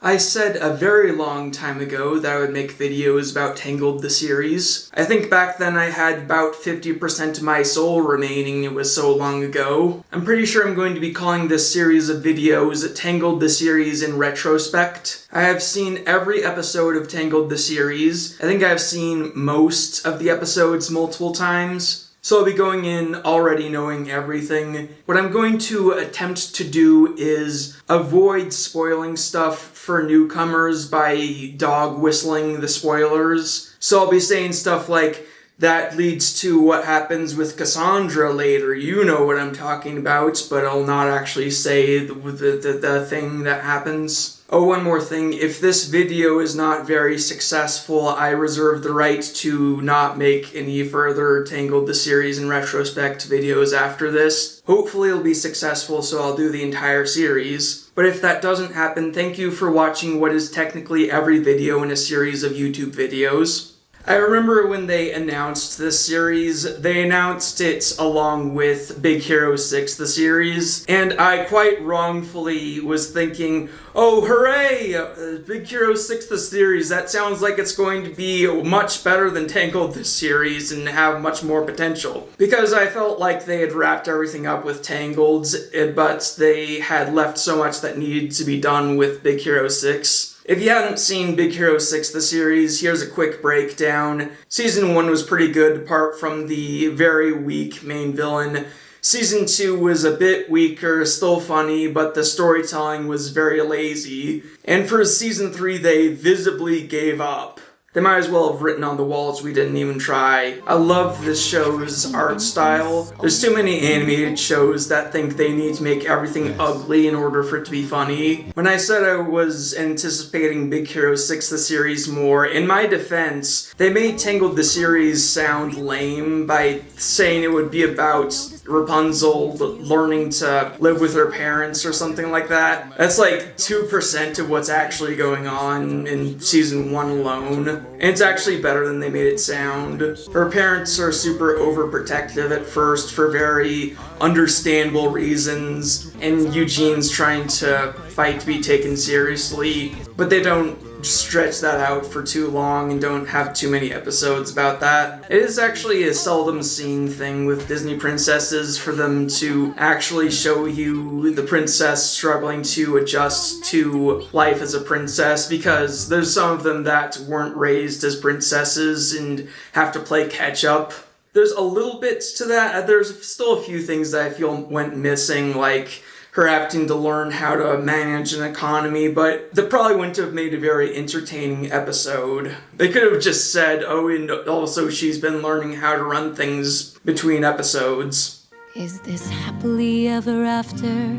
I said a very long time ago that I would make videos about Tangled the series. I think back then I had about 50% of my soul remaining, it was so long ago. I'm pretty sure I'm going to be calling this series of videos Tangled the series in Retrospect. I have seen every episode of Tangled the series. I think I've seen most of the episodes multiple times. So I'll be going in already knowing everything. What I'm going to attempt to do is avoid spoiling stuff for newcomers by dog whistling the spoilers. So I'll be saying stuff like, that leads to what happens with Cassandra later. You know what I'm talking about, but I'll not actually say the thing that happens. Oh, one more thing. If this video is not very successful, I reserve the right to not make any further Tangled the series in Retrospect videos after this. Hopefully it'll be successful, so I'll do the entire series. But if that doesn't happen, thank you for watching what is technically every video in a series of YouTube videos. I remember when they announced this series, they announced it along with Big Hero 6, the series, and I quite wrongfully was thinking, oh hooray, Big Hero 6, the series, that sounds like it's going to be much better than Tangled this series and have much more potential. Because I felt like they had wrapped everything up with Tangled, but they had left so much that needed to be done with Big Hero 6. If you haven't seen Big Hero 6, the series, here's a quick breakdown. Season 1 was pretty good, apart from the very weak main villain. Season 2 was a bit weaker, still funny, but the storytelling was very lazy. And for Season 3, they visibly gave up. They might as well have written on the walls, we didn't even try. I love this show's art style. There's too many animated shows that think they need to make everything ugly in order for it to be funny. When I said I was anticipating Big Hero 6 the series more, in my defense, they made Tangled the series sound lame by saying it would be about Rapunzel learning to live with her parents or something like that. That's like 2% of what's actually going on in season 1 alone. And it's actually better than they made it sound. Her parents are super overprotective at first for very understandable reasons, and Eugene's trying to fight to be taken seriously, but they don't stretch that out for too long and don't have too many episodes about that. It is actually a seldom seen thing with Disney princesses for them to actually show you the princess struggling to adjust to life as a princess, because there's some of them that weren't raised as princesses and have to play catch up. There's a little bit to that. There's still a few things that I feel went missing, like her having to learn how to manage an economy, but that probably wouldn't have made a very entertaining episode. They could have just said, oh, and also she's been learning how to run things between episodes. Is this happily ever after?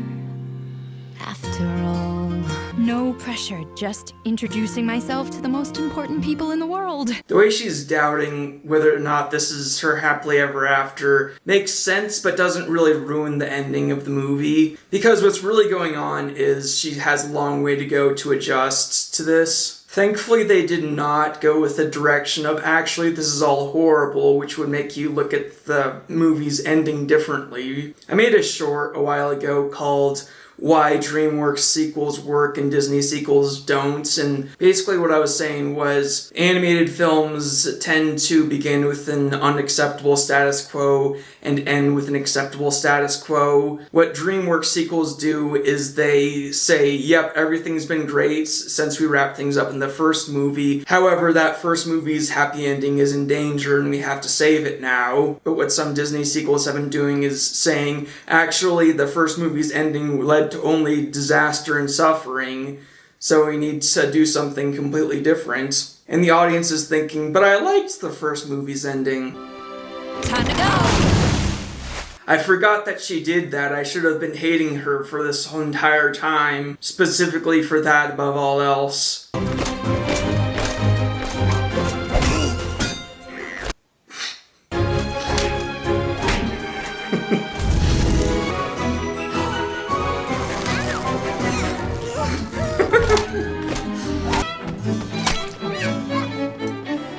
After all. No pressure, just introducing myself to the most important people in the world. The way she's doubting whether or not this is her happily ever after makes sense, but doesn't really ruin the ending of the movie. Because what's really going on is she has a long way to go to adjust to this. Thankfully, they did not go with the direction of, actually, this is all horrible, which would make you look at the movie's ending differently. I made a short a while ago called Why DreamWorks Sequels Work and Disney Sequels Don't, and basically what I was saying was animated films tend to begin with an unacceptable status quo and end with an acceptable status quo. What DreamWorks sequels do is they say, yep, everything's been great since we wrapped things up in the first movie. However, that first movie's happy ending is in danger and we have to save it now. But what some Disney sequels have been doing is saying, actually, the first movie's ending led to only disaster and suffering, so we need to do something completely different. And the audience is thinking, but I liked the first movie's ending. Time to go! I forgot that she did that. I should have been hating her for this whole entire time, specifically for that above all else.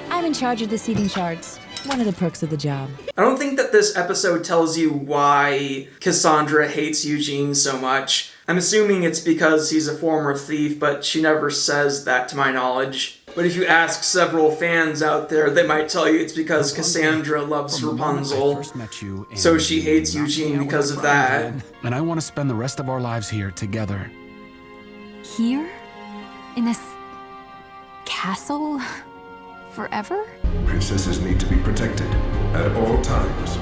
I'm in charge of the seating charts. One of the perks of the job. I don't think that this episode tells you why Cassandra hates Eugene so much. I'm assuming it's because he's a former thief, but she never says that to my knowledge. But if you ask several fans out there, they might tell you it's because Cassandra loves Rapunzel, so she hates Eugene because of that. And I want to spend the rest of our lives here together. Here? In this castle? Forever? Princesses need to be protected at all times.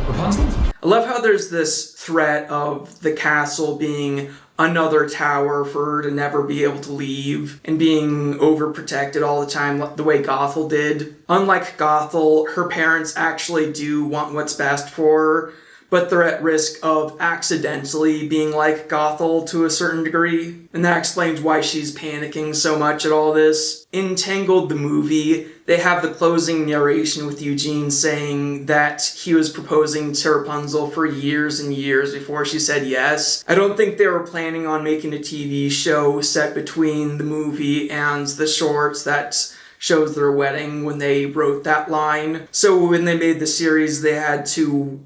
Rapunzel? I love how there's this threat of the castle being another tower for her to never be able to leave and being overprotected all the time the way Gothel did. Unlike Gothel, her parents actually do want what's best for her, but they're at risk of accidentally being like Gothel to a certain degree. And that explains why she's panicking so much at all this. In Tangled, the movie, they have the closing narration with Eugene saying that he was proposing to Rapunzel for years and years before she said yes. I don't think they were planning on making a TV show set between the movie and the shorts that shows their wedding when they wrote that line. So when they made the series, they had to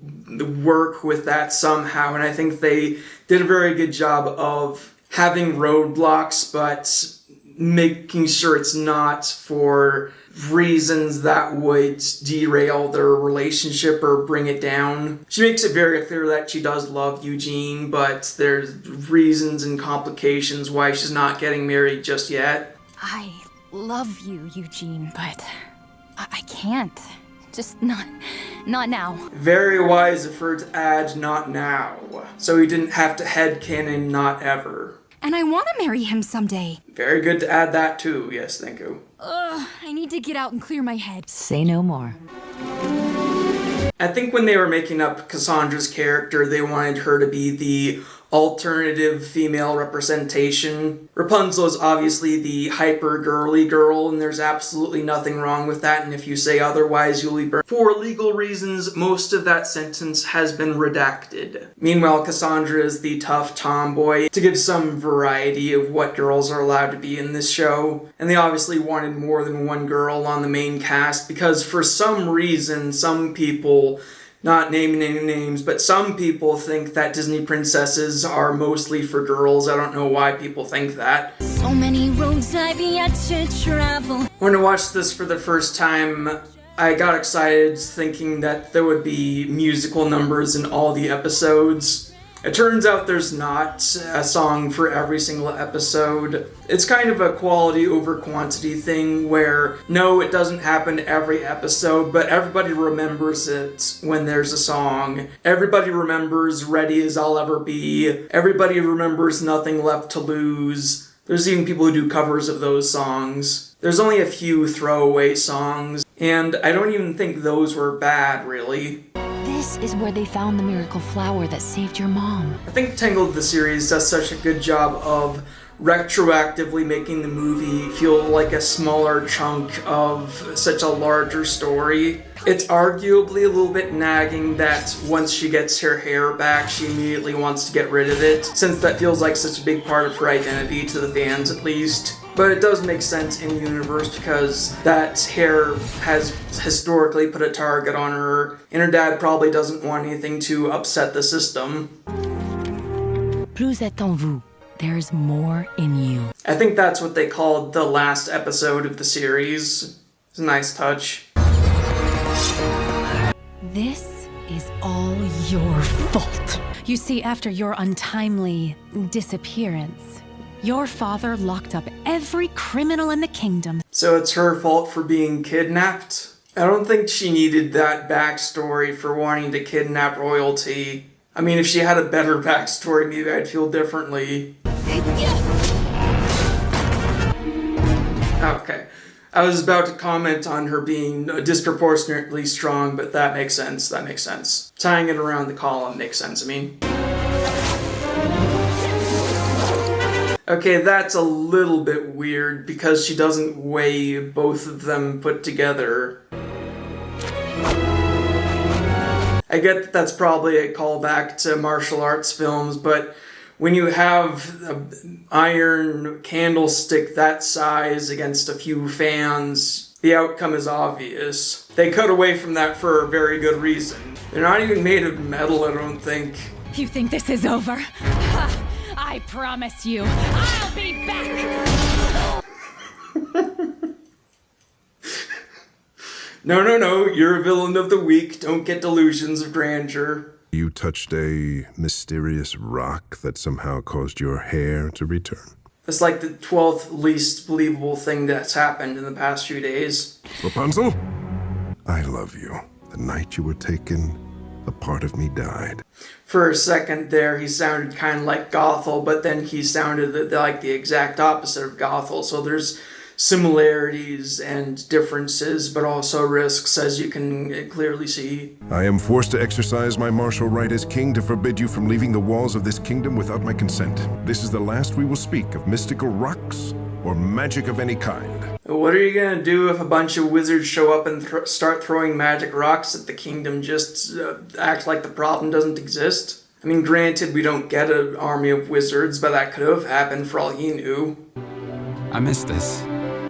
work with that somehow, and I think they did a very good job of having roadblocks, but making sure it's not for reasons that would derail their relationship or bring it down. She makes it very clear that she does love Eugene, but there's reasons and complications why she's not getting married just yet. I love you, Eugene, but I can't. Just not now. Very wise of her to add not now, so he didn't have to headcanon not ever. And I want to marry him someday. Very good to add that too, yes, thank you. I need to get out and clear my head. Say no more. I think when they were making up Cassandra's character, they wanted her to be the alternative female representation. Rapunzel is obviously the hyper-girly girl, and there's absolutely nothing wrong with that, and if you say otherwise, you'll be burned. For legal reasons, most of that sentence has been redacted. Meanwhile, Cassandra is the tough tomboy to give some variety of what girls are allowed to be in this show, and they obviously wanted more than one girl on the main cast, because for some reason, some people, not naming any names, but some people think that Disney princesses are mostly for girls. I don't know why people think that. So many roads I've yet to travel. When I watched this for the first time, I got excited thinking that there would be musical numbers in all the episodes. It turns out there's not a song for every single episode. It's kind of a quality over quantity thing where, no, it doesn't happen every episode, but everybody remembers it when there's a song. Everybody remembers Ready as I'll Ever Be. Everybody remembers Nothing Left to Lose. There's even people who do covers of those songs. There's only a few throwaway songs, and I don't even think those were bad, really. This is where they found the miracle flower that saved your mom. I think Tangled the series does such a good job of retroactively making the movie feel like a smaller chunk of such a larger story. It's arguably a little bit nagging that once she gets her hair back, she immediately wants to get rid of it, since that feels like such a big part of her identity, to the fans at least. But it does make sense in universe because that hair has historically put a target on her, and her dad probably doesn't want anything to upset the system. Plus est en vous. There's more in you. I think that's what they called the last episode of the series. It's a nice touch. This is all your fault. You see, after your untimely disappearance, your father locked up every criminal in the kingdom. So it's her fault for being kidnapped? I don't think she needed that backstory for wanting to kidnap royalty. I mean, if she had a better backstory, maybe I'd feel differently. Okay. I was about to comment on her being disproportionately strong, but that makes sense. That makes sense. Tying it around the column makes sense, I mean. Okay, that's a little bit weird because she doesn't weigh both of them put together. I get that that's probably a callback to martial arts films, but when you have an iron candlestick that size against a few fans, the outcome is obvious. They cut away from that for a very good reason. They're not even made of metal, I don't think. You think this is over? Ha! I promise you, I'll be back! No, you're a villain of the week. Don't get delusions of grandeur. You touched a mysterious rock that somehow caused your hair to return. It's like the 12th least believable thing that's happened in the past few days. Rapunzel, I love you. The night you were taken, a part of me died. For a second there, he sounded kind of like Gothel, but then he sounded like the exact opposite of Gothel. So there's similarities and differences, but also risks, as you can clearly see. I am forced to exercise my martial right as king to forbid you from leaving the walls of this kingdom without my consent. This is the last we will speak of mystical rocks or magic of any kind. What are you gonna do if a bunch of wizards show up and start throwing magic rocks at the kingdom? Just act like the problem doesn't exist? I mean, granted, we don't get an army of wizards, but that could have happened for all he knew. I missed this.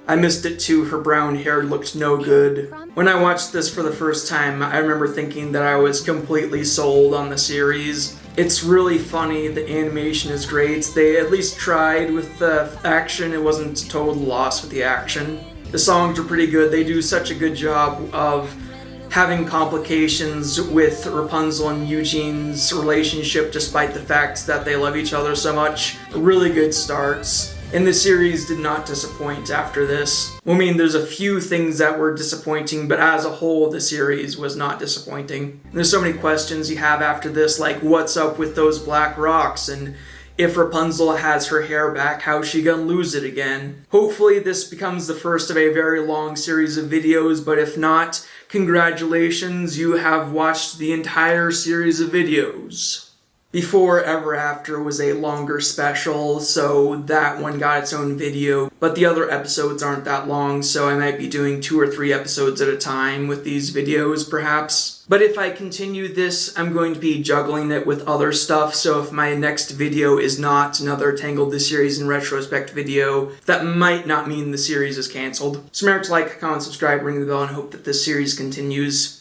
I missed it too. Her brown hair looked no good. When I watched this for the first time, I remember thinking that I was completely sold on the series. It's really funny, the animation is great. They at least tried with the action. It wasn't a total loss with the action. The songs are pretty good. They do such a good job of having complications with Rapunzel and Eugene's relationship despite the fact that they love each other so much. Really good starts. And the series did not disappoint after this. I mean, there's a few things that were disappointing, but as a whole, the series was not disappointing. And there's so many questions you have after this, like what's up with those black rocks, and if Rapunzel has her hair back, how's she gonna lose it again? Hopefully this becomes the first of a very long series of videos, but if not, congratulations, you have watched the entire series of videos. Before Ever After was a longer special, so that one got its own video, but the other episodes aren't that long, so I might be doing 2 or 3 episodes at a time with these videos, perhaps. But if I continue this, I'm going to be juggling it with other stuff, so if my next video is not another Tangled the Series in Retrospect video, that might not mean the series is cancelled. So remember to like, comment, subscribe, ring the bell, and hope that this series continues.